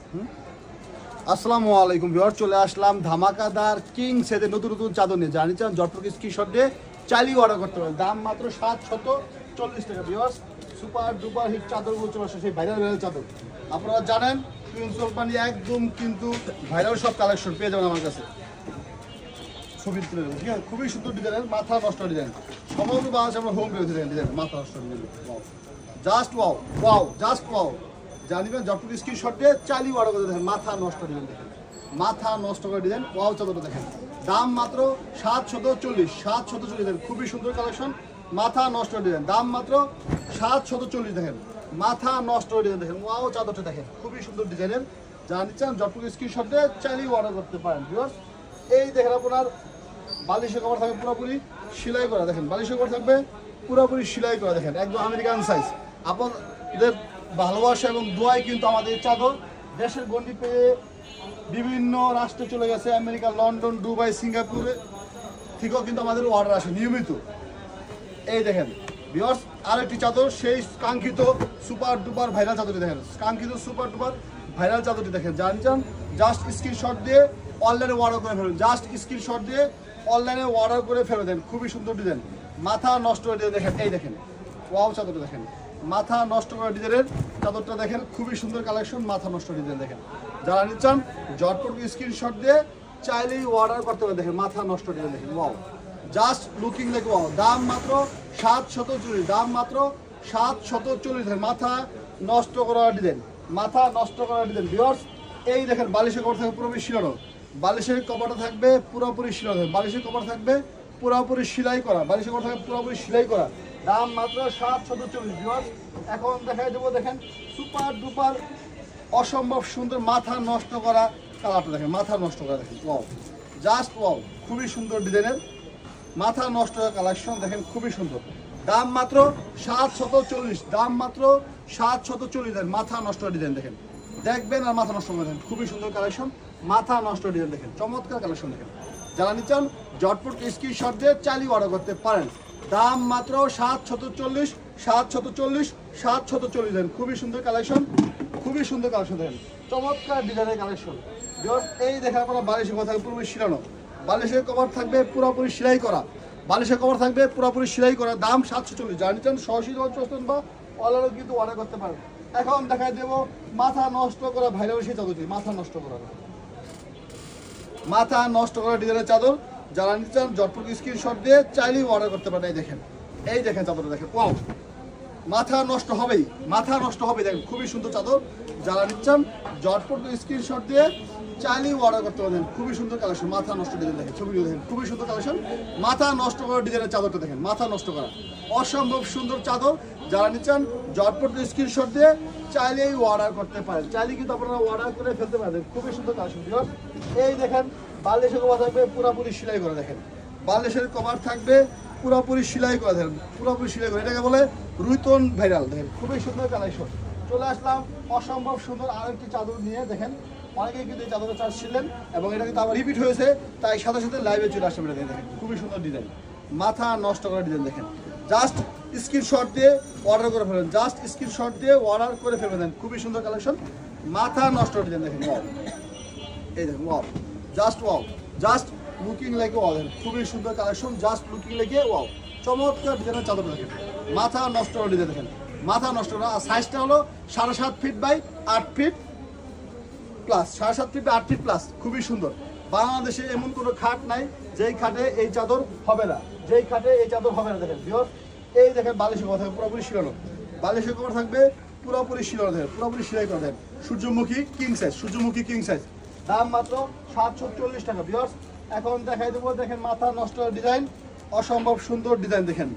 আসসালামু আলাইকুম ভিউয়ার, চলে আসলাম ধামাকাদার কিং সেটের নতুন নতুন চাদর নিয়ে। জানি চান জটপট স্ক্রিনশট দিয়ে চাইলেই অর্ডার করতে পারেন। দাম মাত্র 740 টাকা। ভিউয়ার্স, সুপার ডুপার হিট চাদরগুলো চলে আসে, সেই ভাইরাল চাদর। আপনারা জানেন প্রিন্স কোম্পানি একদম কিন্তু ভাইরাল সব কালেকশন পেয়ে যাবেন আমার কাছে। ছবি তুলে দেবেন, ঠিক আছে? খুবই সুন্দর ডিজাইনের, মাথা নষ্ট ডিজাইন। সমগ্র বাংলাদেশে আমরা হোম ডেলিভারি ডিজাইন, মাথা নষ্ট design. Just wow wow, just wow. জানিবেন জটপট স্ক্রিনশট দিয়ে চাইলেই অর্ডার করে দেখেন। মাথা নষ্ট ডিজাইন দেখেন, মাথা নষ্ট করে ডিজাইন। ওয়াও চাদরটা দেখেন, দাম মাত্র 740। 740 দেখেন, খুবই সুন্দর কালেকশন। মাথা নষ্ট ডিজাইন, দাম মাত্র 740 দেখেন। মাথা নষ্ট ডিজাইন দেখেন। ওয়াও চাদরটা দেখেন, খুবই সুন্দর ডিজাইনের। যারা নিচ্ছেন জটপট স্ক্রিনশট দিয়ে চাইলেই অর্ডার করতে পারেন। ভিউয়ার্স, এই দেখেন আপনার বালিশের কভার থাকবে পুরোপুরি সেলাই করা। দেখেন বালিশের কভার থাকবে পুরোপুরি সেলাই করা। দেখেন একদম আমেরিকান সাইজ। আপনাদের ভালোবাসা এবং দোয়াই কিন্তু আমাদের চাদর দেশের গণ্ডি পেয়ে বিভিন্ন রাষ্ট্রে চলে গেছে। আমেরিকা, লন্ডন, দুবাই, সিঙ্গাপুরে থেকেও কিন্তু আমাদের অর্ডার আসে নিয়মিত। এই দেখেন ভিউয়ার্স, আরেকটি চাদর, সেই কাঙ্ক্ষিত সুপার ডুপার ভাইরাল চাদরটি দেখেন। কাঙ্ক্ষিত সুপার ডুপার ভাইরাল চাদরটি দেখেন। জানছেন জাস্ট স্ক্রিনশট দিয়ে অনলাইনে অর্ডার করে ফেলবেন। জাস্ট স্ক্রিনশট দিয়ে অনলাইনে অর্ডার করে ফেলে দেন। খুবই সুন্দর ডিজাইন, মাথা নষ্ট করে দিয়ে দেখেন। এই দেখেন ওয়াও চাদরটা দেখেন, মাথা নষ্ট করা ডিজাইনের চাদরটা দেখেন। খুবই সুন্দর কালেকশন, মাথা নষ্ট ডিজাইন দেখেন। যারা নিচ্ছেন জটপট স্ক্রিনশট দিয়ে চাইলেই অর্ডার করতে পারেন। দেখেন মাথা নষ্ট ডিজাইন দেখেন। Wow, just looking like wow. দাম মাত্র 740। দাম মাত্র 740 দেখেন। মাথা নষ্ট করা ডিজাইন, মাথা নষ্ট করা ডিজাইন। ভিউয়ার্স, এই দেখেন বালিশের কভার থাকবে পুরোপুরি শিলানো। বালিশের কভারটা থাকবে পুরোপুরি শিলানো। বালিশের কভার থাকবে পুরোপুরি সেলাই করা। বালিশের কভার থাকবে পুরোপুরি সেলাই করা। দাম মাত্র 740। ভিউয়ার্স, এখন দেখাই দেবো দেখেন সুপার ডুপার অসম্ভব সুন্দর মাথা নষ্ট করা কালারটা দেখেন। মাথা নষ্ট করা দেখেন। ওয়াও, জাস্ট ওয়াও, খুবই সুন্দর ডিজাইনের মাথা নষ্ট করা কালেকশন দেখেন। খুবই সুন্দর, দাম মাত্র 740। দাম মাত্র 740 দেন। মাথা নষ্ট ডিজাইন দেখেন, দেখবেন আর মাথা নষ্ট করে দেন। খুবই সুন্দর কালেকশন, মাথা নষ্ট ডিজাইন দেখেন। চমৎকার কালেকশন দেখেন। যারা নিচ্ছেন জটপট স্ক্রিনশট দিয়ে চাইলেই অর্ডার করতে পারেন। দাম মাত্র 740। 740 740 দেন। খুবই সুন্দর কালেকশন, খুবই সুন্দর কালেকশন দেখেন। চমৎকার ডিজাইনের কালেকশন। এই দেখেন আপনারা বালিশের কভার থাকবে পুরোপুরি শিলানো। বালিশের কভার থাকবে পুরোপুরি সেলাই করা। বালিশের কভার থাকবে পুরোপুরি সেলাই করা। দাম 740। যারা নিচ্ছেন সরাসরি চলছেন বা অনলাইনে কিন্তু অর্ডার করতে পারেন। এখন দেখাই দেবো মাথা নষ্ট করা ভাইরাল সেই চাদরটি। মাথা নষ্ট করা, মাথা নষ্ট করা ডিজাইনের চাদর। যারা নিচ্ছেন জটপট স্ক্রিনশট দিয়ে চাইলেই অর্ডার করতে পারেন। এই দেখেন চাদরটা দেখেন। ওয়াও, মাথা নষ্ট হবেই, মাথা নষ্ট হবে দেখেন। খুবই সুন্দর চাদর। যারা নিচ্ছেন জটপট স্ক্রিনশট দিয়ে চাইলেই অর্ডার করতে পারেন। খুবই সুন্দর কালেকশন, মাথা নষ্ট ডিজাইন দেখেন। ছবিগুলো দেখেন, খুবই সুন্দর কালেকশন। মাথা নষ্ট করা ডিজাইনের চাদরটা দেখেন, মাথা নষ্ট করা অসম্ভব সুন্দর চাদর। যারা নিচ্ছেন জটপট স্ক্রিনশট দিয়ে চাইলেই অর্ডার করতে পারেন। চাইলে কিন্তু আপনারা অর্ডার করে ফেলতে পারেন। খুবই সুন্দর কালেকশন। এই দেখেন বালিশের কভার থাকবে পুরোপুরি সেলাই করা। দেখেন বালিশের কভার থাকবে পুরোপুরি সেলাই করা। দেখেন পুরোপুরি সেলাই করা, এটাকে বলে রুইতন ভাইরাল। দেখেন খুবই সুন্দর কালেকশন। চলে আসলাম অসম্ভব সুন্দর আরেকটি চাদর নিয়ে। দেখেন অনেকেই কিন্তু এই চাদরটা চাচ্ছিলেন এবং এটা কিন্তু আবার রিপিট হয়েছে, তাই সাথে সাথে লাইভে চলে আসলাম। এটা দেখেন খুবই সুন্দর ডিজাইন, মাথা নষ্ট করা ডিজাইন দেখেন। জাস্ট স্ক্রিনশট দিয়ে অর্ডার করে ফেলবেন। জাস্ট স্ক্রিনশট দিয়ে অর্ডার করে ফেলবেন। খুবই সুন্দর কালেকশন, মাথা নষ্ট ডিজাইন দেখেন। ওয়াও, এই দেখেন wow, just wow, just looking like wow. দেখেন খুবই সুন্দর collection, just looking like wow. চমৎকার ডিজাইনের চাদর দেখেন, মাথা নষ্ট করা ডিজাইন দেখেন। মাথা নষ্ট করা। সাইজটা হলো 7.5 feet by 8 feet plus. 7.5 feet by 8 feet plus. খুবই সুন্দর। বাংলাদেশে এমন কোনো খাট নাই যেই খাটে এই চাদর হবে না, যেই খাটে এই চাদর হবে না। দেখেন ভিউয়ার্স, এই দেখেন বালিশের কভার থাকবে পুরোপুরি শিলানো। বালিশের কভার থাকবে পুরোপুরি শিলানো। দেখেন পুরোপুরি সেলাই করা। দেখেন সূর্যমুখী কিং সাইজ, সূর্যমুখী কিং সাইজ। দাম মাত্র 740 টাকা। ভিউয়ার্স, এখন দেখাই দেবো দেখেন মাথা নষ্ট ডিজাইন, অসম্ভব সুন্দর ডিজাইন দেখেন।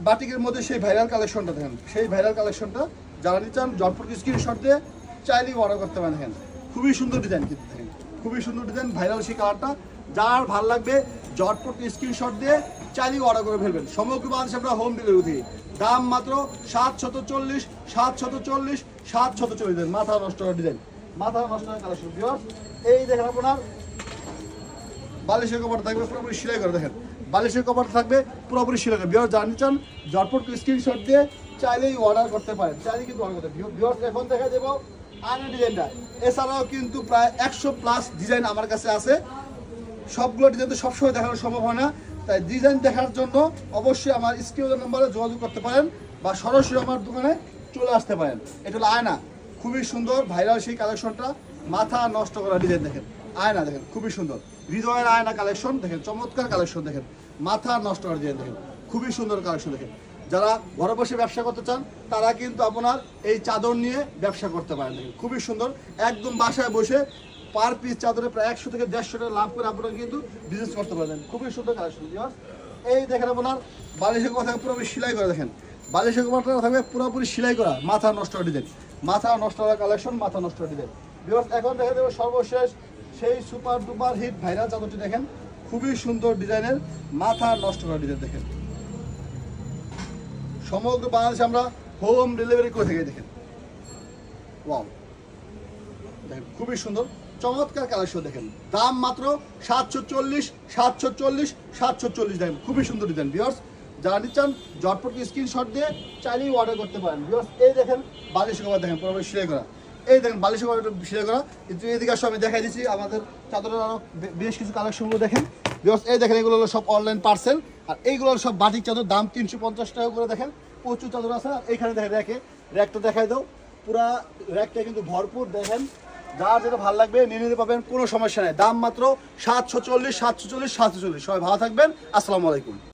বাটিকের মধ্যে সেই ভাইরাল কালেকশনটা দেখেন, সেই ভাইরাল কালেকশনটা। যারা নিচ্ছেন জটপট স্ক্রিনশট দিয়ে চাইলেই অর্ডার করতে পারেন। দেখেন খুবই সুন্দর ডিজাইন কিন্তু দেখেন, খুবই সুন্দর ডিজাইন, ভাইরাল সেই কালারটা। যার ভালো লাগবে জটপট স্ক্রিনশট দিয়ে চাইলেই অর্ডার করে ফেলবেন। সমগ্র বাংলাদেশে আমরা হোম ডেলিভারি দিই। দাম মাত্র 740। 740 740 দেন। মাথা নষ্ট করা ডিজাইন, মাথা নষ্ট করা কালেকশন। ভিউয়ার্স, এই দেখেন আপনার বালিশের কভার থাকবে পুরোপুরি সেলাই করে। দেখেন বালিশের কভার থাকবে পুরোপুরি সেলাই করে। ভিউয়ার্স, জানতে চান জটপট স্ক্রিনশট দিয়ে চাইলেই অর্ডার করতে পারেন। চাইলেই কিন্তু অর্ডার করতে। ভিউয়ার্স, এখন দেখা দেবো আয়না ডিজাইনটা। এছাড়াও কিন্তু প্রায় 100+ ডিজাইন আমার কাছে আছে। সবগুলো ডিজাইন তো সবসময় দেখানো সম্ভব হয় না, তাই ডিজাইন দেখার জন্য অবশ্যই আমার স্ক্রিনের নম্বরে যোগাযোগ করতে পারেন বা সরাসরি আমার দোকানে চলে আসতে পারেন। এটা হলো আয়না, খুবই সুন্দর ভাইরাল সেই কালেকশনটা, মাথা নষ্ট করা ডিজাইন দেখেন। আয়না দেখেন খুবই সুন্দর, হৃদয়ের আয়না কালেকশন দেখেন, চমৎকার কালেকশন দেখেন, মাথা নষ্ট করা ডিজাইন দেখেন, খুবই সুন্দর কালেকশন দেখেন। যারা ঘরে বসে ব্যবসা করতে চান তারা কিন্তু আপনার এই চাদর নিয়ে ব্যবসা করতে পারেন। দেখেন খুবই সুন্দর, একদম বাসায় বসে পার পিস চাদরে প্রায় 100 থেকে 150 টাকা লাভ করে আপনারা কিন্তু বিজনেস করতে পারবেন। খুবই সুন্দর কালেকশন। এই দেখেন আপনার বালিশের কথা পুরোপুরি সেলাই করা দেখেন, বালিশের কথাটা থাকবে পুরোপুরি সেলাই করা, মাথা নষ্ট করা ডিজাইন, মাথা নষ্ট করা কালেকশন, মাথা নষ্ট করা ডিজাইন। এখন দেখা দেবো সর্বশেষ সেই সুপার ডুপার হিট ভাইরাল চাদরটি দেখেন, খুবই সুন্দর ডিজাইনের, মাথা নষ্ট করা ডিজাইন দেখেন। সমগ্র বাংলাদেশে আমরা হোম ডেলিভারি করে থাকি। দেখেন ওয়াও, দেখেন খুবই সুন্দর চমৎকার কালেকশন দেখেন। দাম মাত্র 740, 740, 740 দেখেন, খুবই সুন্দর ডিজাইন। ভিউয়ার্স যারা নিচ্ছেন ঝটপট স্ক্রিনশট দিয়ে চাইলেই অর্ডার করতে পারেন। ভিউয়ার্স এই দেখেন বালিশ কভার দেখেন পুরোপুরি সেলাই করা, এই দেখেন বালিশ কভার সেলাই করা। কিন্তু এদিকে আসলে আমি দেখাই দিচ্ছি আমাদের চাদরের আরও বেশ কিছু কালেকশনগুলো দেখেন। ভিউয়ার্স এই দেখেন এগুলো হলো সব অনলাইন পার্সেল, আর এইগুলো সব বাটিক চাদর, দাম 350 টাকা করে। দেখেন প্রচুর চাদর আছে। আর এইখানে দেখেন র্যাকটা দেখাই দাও, পুরা র্যাকটা কিন্তু ভরপুর। দেখেন যার যেটা ভালো লাগবে নিয়ে নিতে পারবেন, কোনো সমস্যা নেই। দাম মাত্র 740, 740, 740। সবাই ভালো থাকবেন, আসসালামু আলাইকুম।